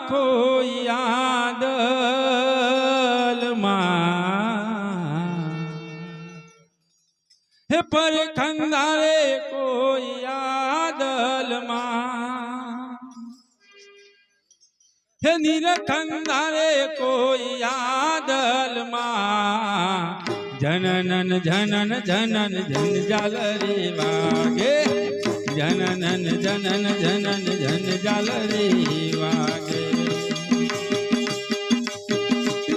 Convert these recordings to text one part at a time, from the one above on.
ખોયાદલમાં હે પર ખંધારે કોયાદલમાં હે નિરખંધારે કોયાદલમાં જનનન જનન જનન જન જાલરી વાગે જનનન જનન જનન જન જાલરી વાગે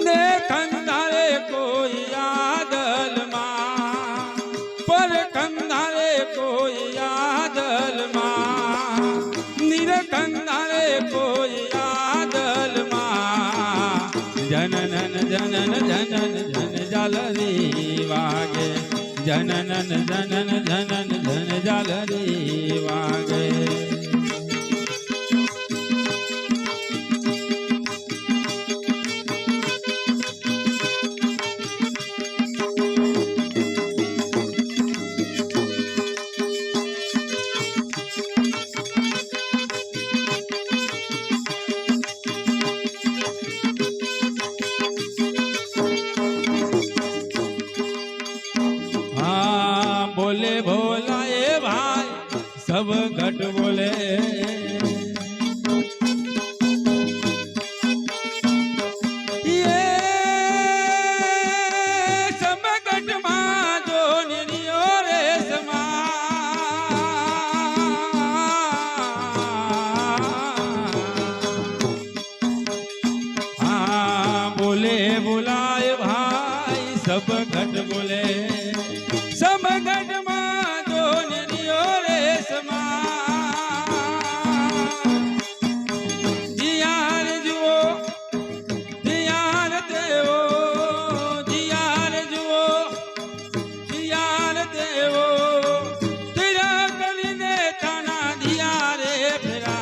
ને કંધારે કોઈ યાદલમાં પર કંધારે કોઈ યાદલમાં નિરકંધારે કોઈ યાદલમાં જનનન જનન જનન જન જાલરી વાગે જનનન જનન જનન જન જાલરી વાગે बोले भोला ए भाई सब घट बोले ये सब घट मां जो निरियो रे समा हाँ बोले भोला ए भाई सब घट बोले सब घट मां जो निरियो रे समा जियार जुओ जियार देवो जियार जुओ जियार देवो तेरा कलीने ताना दियारे फिरा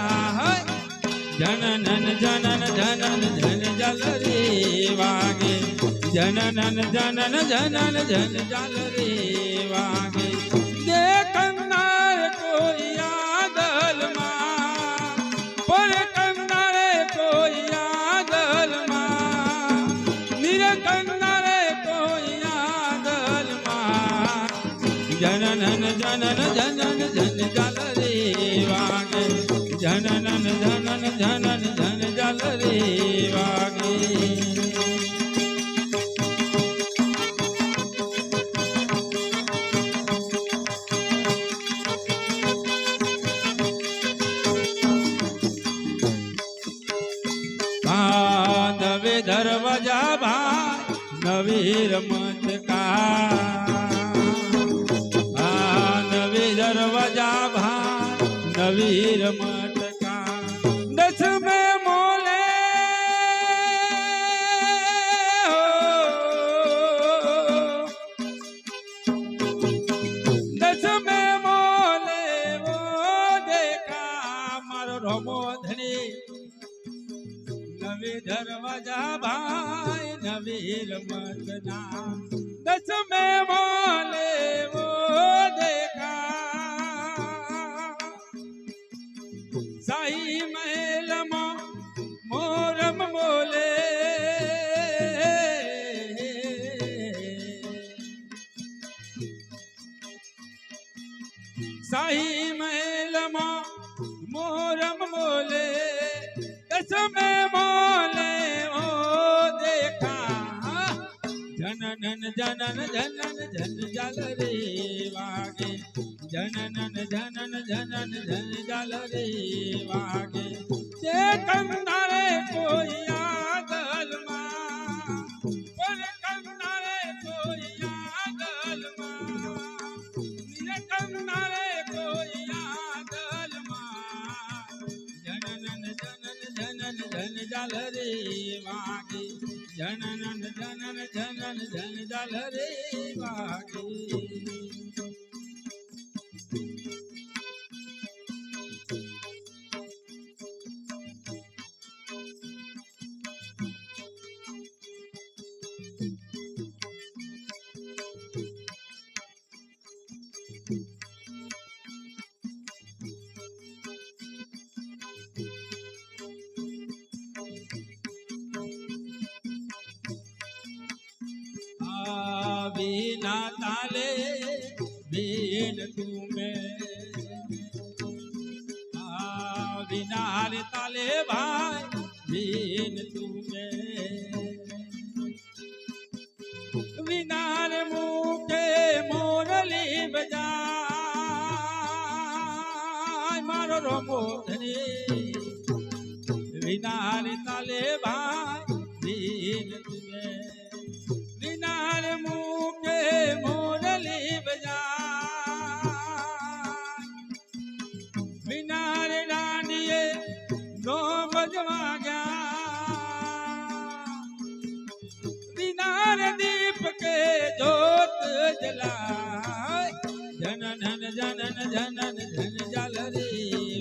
जननन जनन जनन जन जलरी वागे जननन जनन जनन जन जालरी वागे देखनार कोई यादलમાં પર કંનારે કોઈ યાદલમાં નિરકંનારે કોઈ યાદલમાં જનનન જનન જનન જન જાલરી વાગે જનનન જનન જનન જન જાલરી વાગે नवे दरवाजा भाई नवी रमत का नवे दरवाजा भाई नवी रमत का 10 में मोले हो 10 में मोले वो देखा मारो रोमो धनी नवी दरवाजा भाई नवी रमत ना 10 में मोले वो देखा साई महल मोरम मोले साई महल मोरम मोले 10 में मोले ओ देखा जननन जनन जनन जन जालरी वागे जननन जनन जनन जन जालरी वागे देखनारे कोई यादलમાં પર કંનારે કોઈ યાદલમાં નિરકંનારે કોઈ યાદલમાં जननन जनन जनन जन जालरी वागे जननन जनन जनन जन जालरी वागे ताले बीन तुम्हें विनार ताले भाई बीन तुम्हें विनार मुके मोरली बजा मारो रोमो धनी विनार ताले भाई बीन तुम्हें विनार मुके मोरली बजा विनार डांडिए नो बजवा गया विनार दीप के जोत जलाए जनन जनन जनन जन जल रे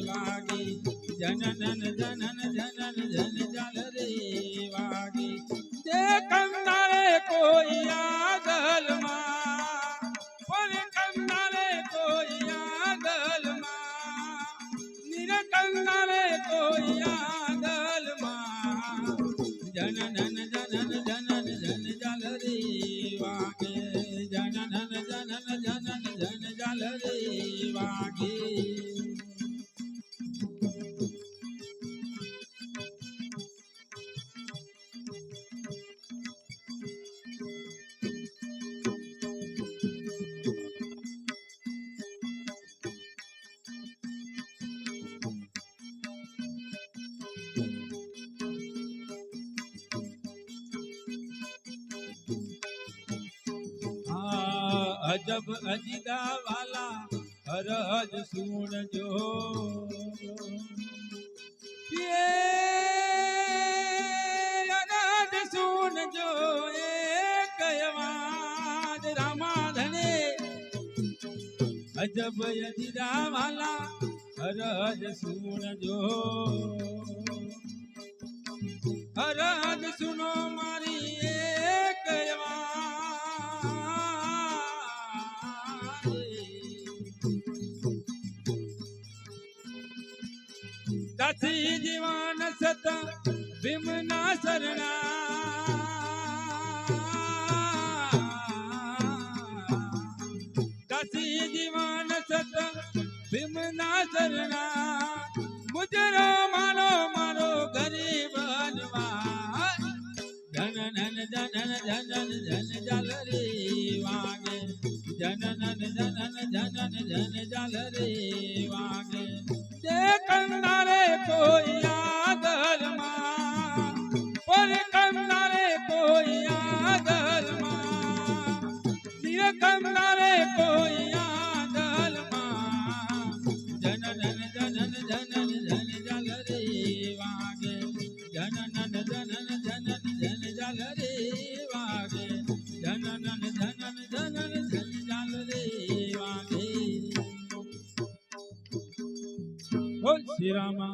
वागी जनन जनन जनन जन जल रे वागी जे कंदारे कोई आगल मां पर कंदारे कोई आगल मां निर कंदारे कोई आगल मां जनन जनन जनन जन जल रे वागे जनन जनन जनन जन जल रे वागे अजब अजिदा वाला हरज सुन जो ये अरज सुन जो एक आवाज रामाधने अजब अजिदा वाला हरज सुन जो हरज सुनो मारी एक दासी जीवन सत विमना शरणा दासी जीवन सत विमना शरणा मुजरो मारो मारो गरीब जनन जनन जनन जन जल रे वागे जनन जनन जनन जन जल रे वागे जे कंदारे कोई आगल मां पर कंदारे कोई आगल मां निर कंदारे कोई आगल मां जनन जनन जनन जन जल रे वागे जनन जनन जनन जन जल रे वागे जनन जनन जनन जन जल रे वागे बोल श्री रामा